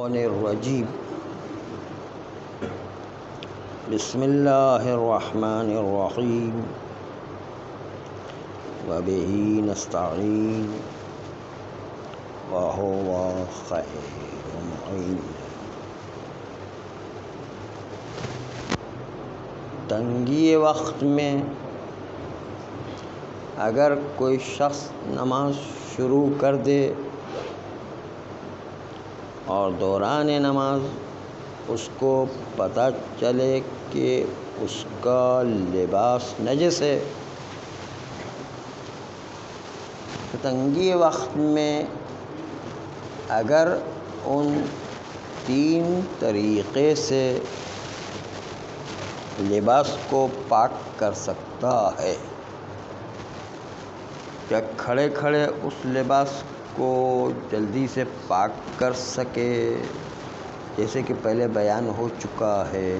الشیطان الرجیم بسم اللہ الرحمن الرحیم وبہ نستعین وہو خیر معین۔ تنگی وقت میں اگر کوئی شخص نماز شروع کر دے اور دوران نماز اس کو پتہ چلے کہ اس کا لباس نجس ہے، تو تنگی وقت میں اگر ان 3 طریقے سے لباس کو پاک کر سکتا ہے، یا کھڑے کھڑے اس لباس کو جلدی سے پاک کر سکے، جیسے کہ پہلے بیان ہو چکا ہے،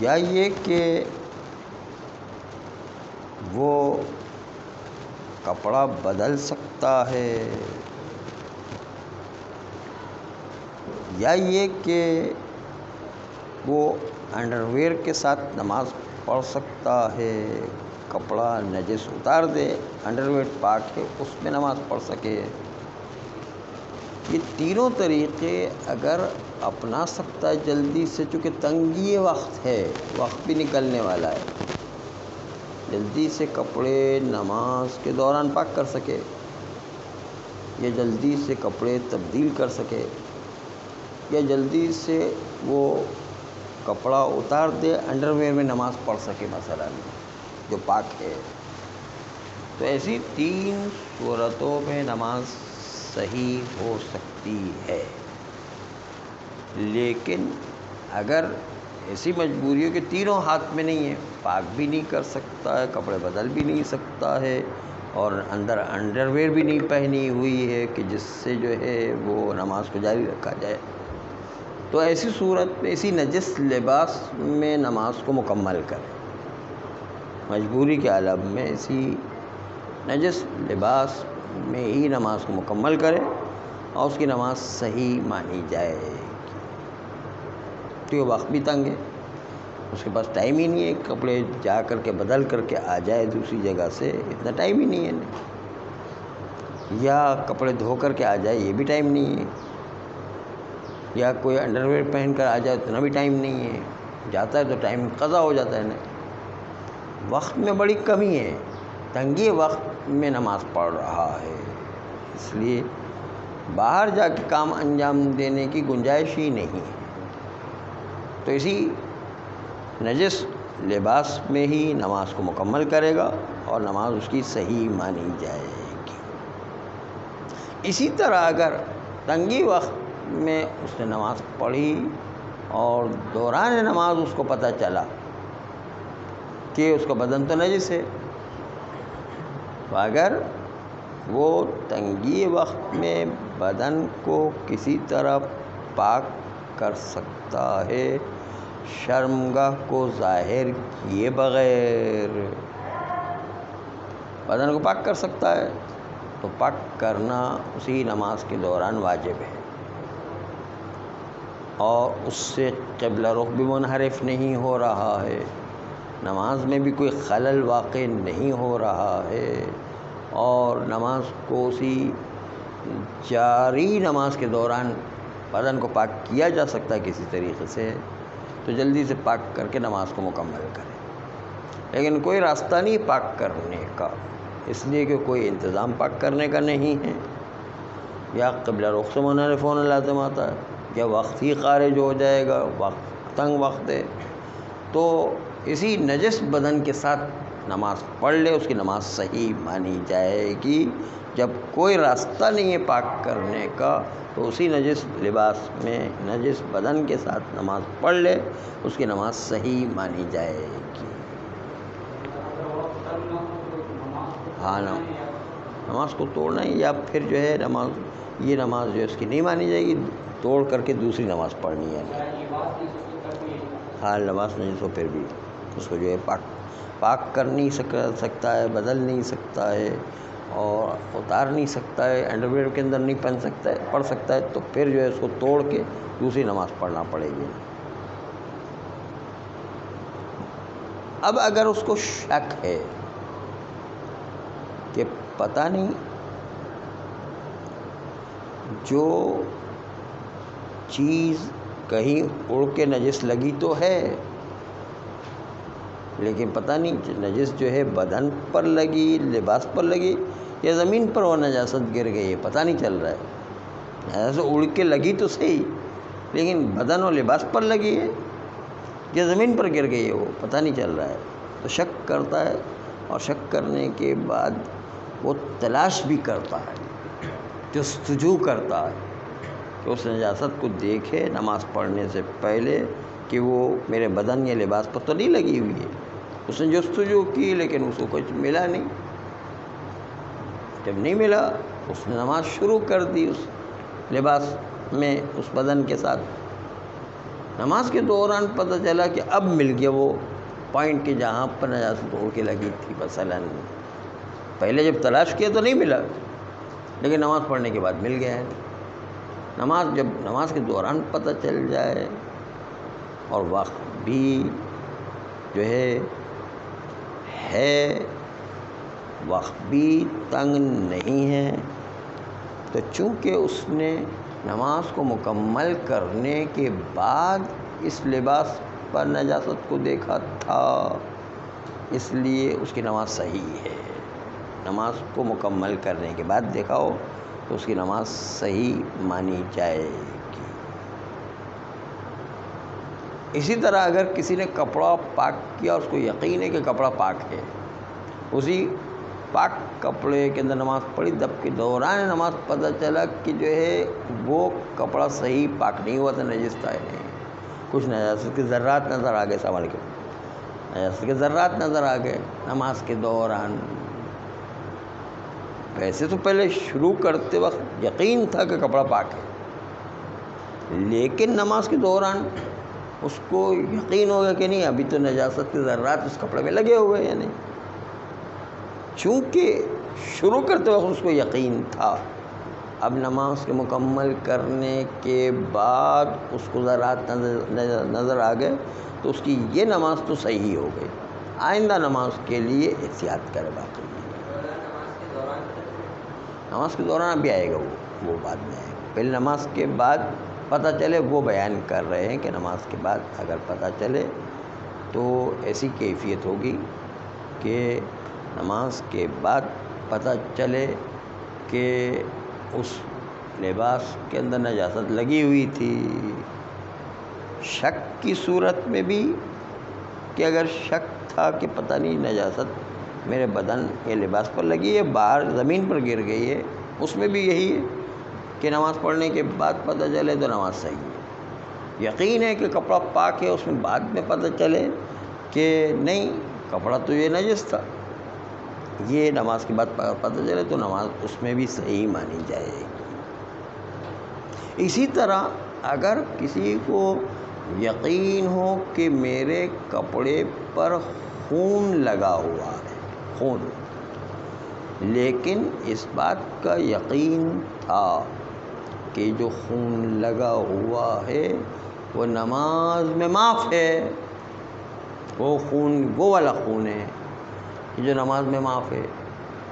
یا یہ کہ وہ کپڑا بدل سکتا ہے، یا یہ کہ وہ انڈر ویئر کے ساتھ نماز پڑھ سکتا ہے، کپڑا نجس اتار دے، انڈر ویئر پاک ہے اس میں نماز پڑھ سکے۔ یہ تینوں طریقے اگر اپنا سکتا ہے جلدی سے، چونکہ تنگی وقت ہے، وقت بھی نکلنے والا ہے، جلدی سے کپڑے نماز کے دوران پاک کر سکے، یا جلدی سے کپڑے تبدیل کر سکے، یا جلدی سے وہ کپڑا اتار دے، انڈر ویئر میں نماز پڑھ سکے مثلا، جو پاک ہے، تو ایسی 3 صورتوں میں نماز صحیح ہو سکتی ہے۔ لیکن اگر ایسی مجبوری ہو کہ تینوں ہاتھ میں نہیں ہے، پاک بھی نہیں کر سکتا ہے، کپڑے بدل بھی نہیں سکتا ہے، اور اندر انڈر ویئر بھی نہیں پہنی ہوئی ہے کہ جس سے جو ہے وہ نماز کو جاری رکھا جائے، تو ایسی صورت میں اسی نجس لباس میں نماز کو مکمل کرے، مجبوری کے عالم میں اسی نجس لباس میں ہی نماز کو مکمل کرے، اور اس کی نماز صحیح مانی جائے گی، کیونکہ وقت بھی تنگ ہے، اس کے پاس ٹائم ہی نہیں ہے، کپڑے جا کر کے بدل کر کے آ جائے دوسری جگہ سے، اتنا ٹائم ہی نہیں ہے، یا کپڑے دھو کر کے آ جائے، یہ بھی ٹائم نہیں ہے، یا کوئی انڈر ویئر پہن کر آ جائے، اتنا بھی ٹائم نہیں ہے، جاتا ہے تو ٹائم قضا ہو جاتا ہے نا، وقت میں بڑی کمی ہے، تنگی وقت میں نماز پڑھ رہا ہے، اس لیے باہر جا کے کام انجام دینے کی گنجائش ہی نہیں ہے، تو اسی نجس لباس میں ہی نماز کو مکمل کرے گا اور نماز اس کی صحیح مانی جائے گی۔ اسی طرح اگر تنگی وقت میں اس نے نماز پڑھی اور دوران نماز اس کو پتہ چلا کہ اس کا بدن تو نجس ہے، تو اگر وہ تنگی وقت میں بدن کو کسی طرح پاک کر سکتا ہے، شرمگاہ کو ظاہر کیے بغیر بدن کو پاک کر سکتا ہے، تو پاک کرنا اسی نماز کے دوران واجب ہے، اور اس سے قبلہ رخ بھی منحرف نہیں ہو رہا ہے، نماز میں بھی کوئی خلل واقع نہیں ہو رہا ہے، اور نماز کو اسی جاری نماز کے دوران بدن کو پاک کیا جا سکتا ہے کسی طریقے سے، تو جلدی سے پاک کر کے نماز کو مکمل کرے، لیکن کوئی راستہ نہیں پاک کرنے کا، اس لیے کہ کوئی انتظام پاک کرنے کا نہیں ہے، یا قبلہ رخ سے منحرف ہونا لازم آتا ہے، یا وقت ہی خارج ہو جائے گا، وقت تنگ وقت ہے، تو اسی نجس بدن کے ساتھ نماز پڑھ لے، اس کی نماز صحیح مانی جائے گی۔ جب کوئی راستہ نہیں ہے پاک کرنے کا، تو اسی نجس لباس میں نجس بدن کے ساتھ نماز پڑھ لے، اس کی نماز صحیح مانی جائے گی۔ ہاں، نماز کو توڑنا ہے، یا پھر جو ہے یہ نماز جو ہے اس کی نہیں مانی جائے گی، توڑ کر کے دوسری نماز پڑھنی ہے۔ ہاں، لباس نجس ہو پھر بھی اس کو جو ہے پاک کر نہیں سکتا ہے، بدل نہیں سکتا ہے، اور اتار نہیں سکتا ہے، انڈر ویئر کے اندر نہیں پہن سکتا ہے، پڑھ سکتا ہے، تو پھر جو ہے اس کو توڑ کے دوسری نماز پڑھنا پڑے گی۔ اب اگر اس کو شک ہے کہ پتہ نہیں جو چیز کہیں اڑ کے نجس لگی تو ہے، لیکن پتہ نہیں نجس جو ہے بدن پر لگی، لباس پر لگی، یا زمین پر وہ نجاست گر گئی ہے، پتہ نہیں چل رہا ہے۔ ایسے اڑ کے لگی تو صحیح، لیکن بدن اور لباس پر لگی ہے یا زمین پر گر گئی ہے، وہ پتہ نہیں چل رہا ہے، تو شک کرتا ہے، اور شک کرنے کے بعد وہ تلاش بھی کرتا ہے، جستجو کرتا ہے کہ اس نجاست کو دیکھے نماز پڑھنے سے پہلے کہ وہ میرے بدن یا لباس پر تو نہیں لگی ہوئی ہے۔ اس نے جستجو کی لیکن اس کو کچھ ملا نہیں۔ جب نہیں ملا اس نے نماز شروع کر دی اس لباس میں، اس بدن کے ساتھ۔ نماز کے دوران پتہ چلا کہ اب مل گیا وہ پوائنٹ کہ جہاں پر نجاست اڑ کے لگی تھی مثلاً۔ پہلے جب تلاش کیا تو نہیں ملا، لیکن نماز پڑھنے کے بعد مل گیا ہے۔ جب نماز کے دوران پتہ چل جائے اور وقت بھی جو ہے وقت بھی تنگ نہیں ہے، تو چونکہ اس نے نماز کو مکمل کرنے کے بعد اس لباس پر نجاست کو دیکھا تھا، اس لیے اس کی نماز صحیح ہے۔ نماز کو مکمل کرنے کے بعد دیکھا ہو تو اس کی نماز صحیح مانی جائے گی۔ اسی طرح اگر کسی نے کپڑا پاک کیا اور اس کو یقین ہے کہ کپڑا پاک ہے، اسی پاک کپڑے کے اندر نماز پڑھی، دب کے دوران نماز پتہ چلا کہ جو ہے وہ کپڑا صحیح پاک نہیں ہوا تھا، نجس تھا، کچھ نجاست کے ذرات نظر آ گئے، السلام علیکم، نجاست کے ذرات نظر آ گئے نماز کے دوران۔ ویسے تو پہلے شروع کرتے وقت یقین تھا کہ کپڑا پاک ہے، لیکن نماز کے دوران اس کو یقین ہو گیا کہ نہیں، ابھی تو نجاست کے ذرات اس کپڑے میں لگے ہوئے ہیں، نہیں، چونکہ شروع کرتے وقت اس کو یقین تھا۔ اب نماز کے مکمل کرنے کے بعد اس کو ذرات نظر آ گئے تو اس کی یہ نماز تو صحیح ہو گئی۔ آئندہ نماز کے لیے احتیاط کرے باقی۔ نماز کے دوران ابھی آئے گا، وہ بعد میں آئے گا، پہلے نماز کے بعد پتہ چلے، وہ بیان کر رہے ہیں کہ نماز کے بعد اگر پتہ چلے تو ایسی کیفیت ہوگی کہ نماز کے بعد پتہ چلے کہ اس لباس کے اندر نجاست لگی ہوئی تھی۔ شک کی صورت میں بھی کہ اگر شک تھا کہ پتہ نہیں نجاست میرے بدن یا لباس پر لگی ہے، باہر زمین پر گر گئی ہے، اس میں بھی یہی ہے کہ نماز پڑھنے کے بعد پتہ چلے تو نماز صحیح ہے۔ یقین ہے کہ کپڑا پاک ہے، اس میں بعد میں پتہ چلے کہ نہیں، کپڑا تو یہ نجس تھا، یہ نماز کے بعد پتہ چلے تو نماز اس میں بھی صحیح مانی جائے گی۔ اسی طرح اگر کسی کو یقین ہو کہ میرے کپڑے پر خون لگا ہوا ہے، لیکن اس بات کا یقین تھا کہ جو خون لگا ہوا ہے وہ نماز میں معاف ہے، وہ خون وہ والا خون ہے جو نماز میں معاف ہے،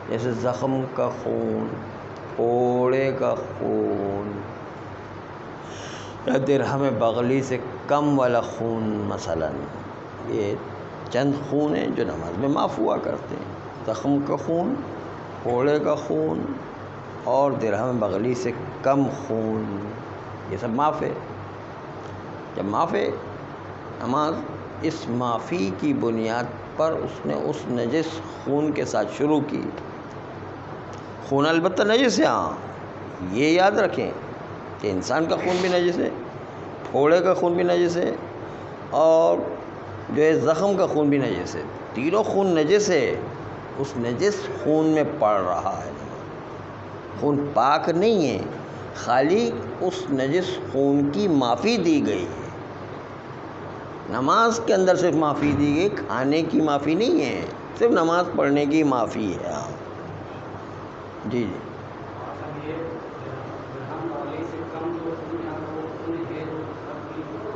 جیسے زخم کا خون، پھوڑے کا خون، یا درہم بغلی سے کم والا خون مثلا۔ یہ چند خون ہیں جو نماز میں معاف ہوا کرتے ہیں، زخم کا خون، پھوڑے کا خون اور درہم بغلی سے کم خون، یہ سب معاف ہے۔ جب معاف ہے نماز، اس معافی کی بنیاد پر اس نے اس نجس خون کے ساتھ شروع کی۔ خون البتہ نجس ہے، ہاں یہ یاد رکھیں کہ انسان کا خون بھی نجس ہے، پھوڑے کا خون بھی نجس ہے، اور جو ہے زخم کا خون بھی نجس ہے، تینوں خون نجس ہے۔ اس نجس خون میں پڑ رہا ہے، خون پاک نہیں ہے، خالی اس نجس خون کی معافی دی گئی ہے۔ نماز کے اندر صرف معافی دی گئی، کھانے کی معافی نہیں ہے، صرف نماز پڑھنے کی معافی ہے۔ جی جی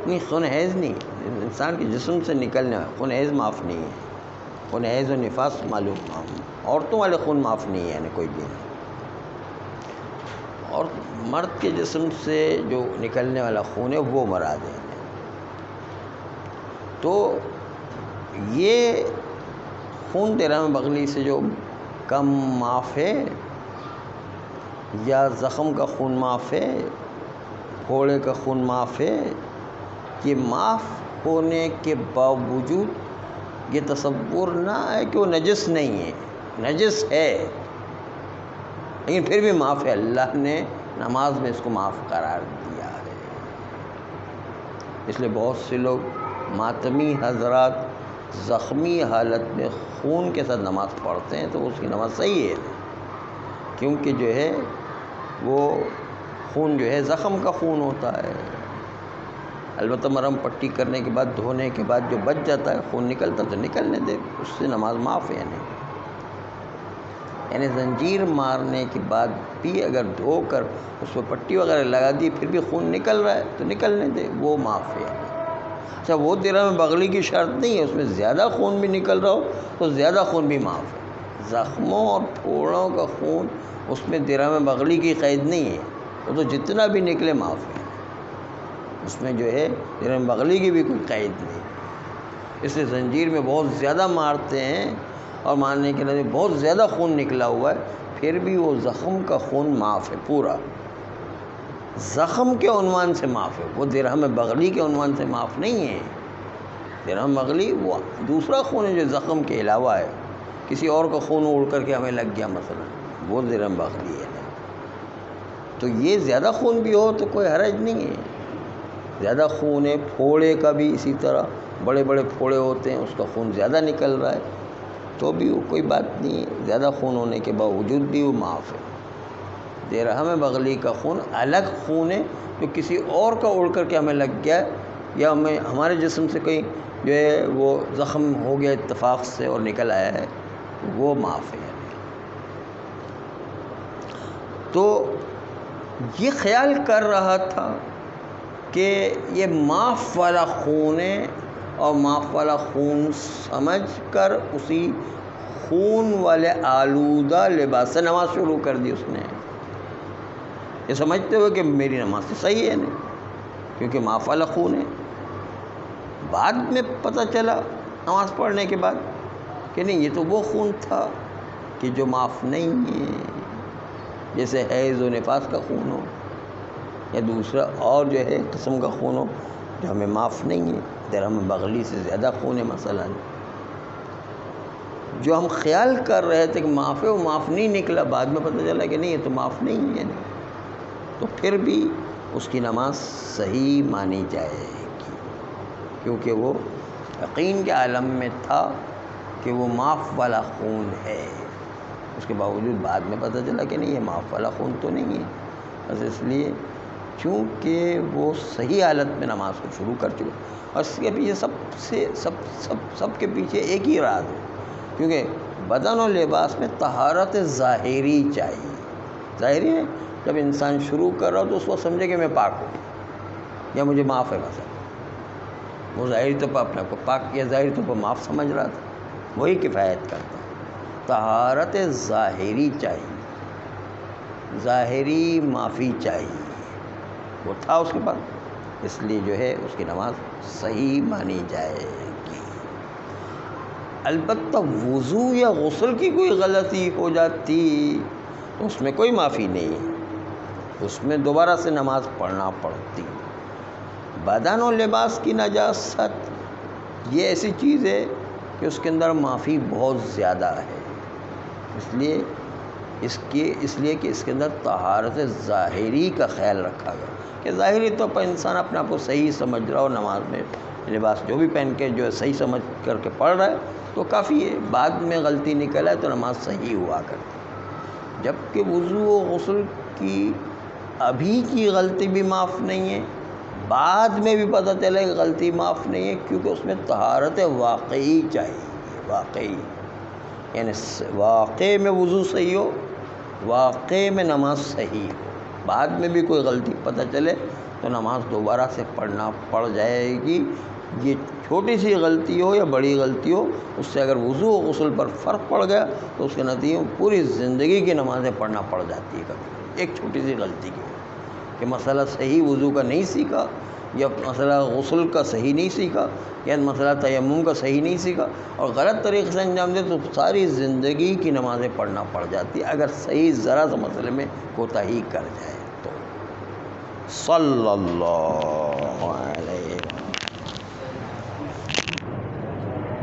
نہیں، خون حیض نہیں، انسان کے جسم سے نکلنے والا خون حیض معاف نہیں ہے. خون حیض و نفاس معلوم، عورتوں والے خون معاف نہیں ہے، یعنی کوئی بھی نہیں. اور مرد کے جسم سے جو نکلنے والا خون ہے وہ مراد ہے. تو یہ خون درہم بغلی سے جو کم معاف ہے، یا زخم کا خون معاف ہے، پھوڑے کا خون معاف ہے، یہ معاف ہونے کے باوجود یہ تصور نہ ہے کہ وہ نجس نہیں ہے، نجس ہے لیکن پھر بھی معاف ہے. اللہ نے نماز میں اس کو معاف قرار دیا ہے. اس لیے بہت سے لوگ ماتمی حضرات زخمی حالت میں خون کے ساتھ نماز پڑھتے ہیں تو اس کی نماز صحیح ہے، کیونکہ جو ہے وہ خون جو ہے زخم کا خون ہوتا ہے. البتہ مرہم پٹی کرنے کے بعد، دھونے کے بعد جو بچ جاتا ہے خون نکلتا تو نکلنے دے، اس سے نماز معاف ہے. یعنی زنجیر مارنے کے بعد بھی اگر دھو کر اس پہ پٹی وغیرہ لگا دی پھر بھی خون نکل رہا ہے تو نکلنے دے، وہ معاف ہے. اچھا، وہ درہم بغلی کی شرط نہیں ہے، اس میں زیادہ خون بھی نکل رہا ہو تو زیادہ خون بھی معاف ہے. زخموں اور پھوڑوں کا خون اس میں درہم بغلی کی قید نہیں ہے، وہ تو جتنا بھی نکلے معاف ہے. اس میں جو ہے درہم بغلی کی بھی کوئی قید نہیں. اس لیے زنجیر میں بہت زیادہ مارتے ہیں اور مارنے کے لیے بہت زیادہ خون نکلا ہوا ہے، پھر بھی وہ زخم کا خون معاف ہے، پورا زخم کے عنوان سے معاف ہے. وہ درہم بغلی کے عنوان سے معاف نہیں ہے. درہم بغلی وہ دوسرا خون ہے جو زخم کے علاوہ ہے، کسی اور کا خون اڑ کر کے ہمیں لگ گیا مثلا، وہ درہم بغلی ہے. تو یہ زیادہ خون بھی ہو تو کوئی حرج نہیں ہے. زیادہ خون ہے، پھوڑے کا بھی اسی طرح، بڑے بڑے پھوڑے ہوتے ہیں، اس کا خون زیادہ نکل رہا ہے تو بھی وہ کوئی بات نہیں ہے. زیادہ خون ہونے کے باوجود بھی وہ معاف ہے. درہم بغلی کا خون الگ خون ہے جو کسی اور کا اڑ کر کے ہمیں لگ گیا ہے، یا ہمارے جسم سے کہیں جو ہے وہ زخم ہو گیا اتفاق سے اور نکل آیا ہے، وہ معاف ہے. تو یہ خیال کر رہا تھا کہ یہ معاف والا خون ہے، اور معاف والا خون سمجھ کر اسی خون والے آلودہ لباس سے نماز شروع کر دی اس نے، یہ سمجھتے ہوئے کہ میری نماز تو صحیح ہے نہیں کیونکہ معاف والا خون ہے. بعد میں پتہ چلا نماز پڑھنے کے بعد کہ نہیں، یہ تو وہ خون تھا کہ جو معاف نہیں ہے، جیسے حیض و نفاس کا خون ہو یا دوسرا اور جو ہے قسم کا خون ہو جو ہمیں معاف نہیں ہے. درہم بغلی سے زیادہ خون ہے مثلا، جو ہم خیال کر رہے تھے کہ معاف ہے وہ معاف نہیں نکلا. بعد میں پتہ چلا کہ نہیں، یہ تو معاف نہیں ہے، تو پھر بھی اس کی نماز صحیح مانی جائے گی، کیونکہ وہ یقین کے عالم میں تھا کہ وہ معاف والا خون ہے. اس کے باوجود بعد میں پتہ چلا کہ نہیں، یہ معاف والا خون تو نہیں ہے. بس اس لیے چونکہ وہ صحیح حالت میں نماز کو شروع کر چکا، اور اس کے پیچھے سب کے پیچھے ایک ہی راز ہے، کیونکہ بدن و لباس میں طہارت ظاہری چاہیے. ظاہری ہے، جب انسان شروع کر رہا ہو تو اس کو سمجھے کہ میں پاک ہوں یا مجھے معاف ہے. مثلا وہ ظاہری طور پر اپنے آپ کو پاک یا ظاہری طور پر معاف سمجھ رہا تھا، وہی کفایت کرتا ہے. طہارت ظاہری چاہیے، ظاہری معافی چاہیے، وہ تھا اس کے پاس، اس لیے جو ہے اس کی نماز صحیح مانی جائے گی. البتہ وضو یا غسل کی کوئی غلطی ہو جاتی تو اس میں کوئی معافی نہیں ہے، اس میں دوبارہ سے نماز پڑھنا پڑتی. بدن و لباس کی نجاست یہ ایسی چیز ہے کہ اس کے اندر معافی بہت زیادہ ہے، اس لیے کہ اس کے اندر طہارت ظاہری کا خیال رکھا گیا کہ ظاہری طور پر انسان اپنے آپ کو صحیح سمجھ رہا ہو، نماز میں لباس جو بھی پہن کے جو ہے صحیح سمجھ کر کے پڑھ رہا ہے تو کافی ہے. بعد میں غلطی نکل آئے تو نماز صحیح ہوا کرتی. جبکہ وضو و غسل کی ابھی کی غلطی بھی معاف نہیں ہے، بعد میں بھی پتہ چلے کہ غلطی معاف نہیں ہے، کیونکہ اس میں طہارت واقعی چاہیے. واقعی یعنی واقع میں وضو صحیح ہو واقعے میں نماز صحیح ہو، بعد میں بھی کوئی غلطی پتہ چلے تو نماز دوبارہ سے پڑھنا پڑ جائے گی۔ یہ چھوٹی سی غلطی ہو یا بڑی غلطی ہو، اس سے اگر وضو و غسل پر فرق پڑ گیا تو اس کے نتیجے میں پوری زندگی کی نمازیں پڑھنا پڑ جاتی ہے کبھی ایک چھوٹی سی غلطی کی کہ مسئلہ صحیح وضو کا نہیں سیکھا، یا مسئلہ غسل کا صحیح نہیں سیکھا، یا مسئلہ تیمم کا صحیح نہیں سیکھا اور غلط طریقے سے انجام دے تو ساری زندگی کی نمازیں پڑھنا پڑ جاتی ہے اگر صحیح ذرا سا مسئلے میں کوتاہی کر جائے تو۔ صلی اللہ علیہ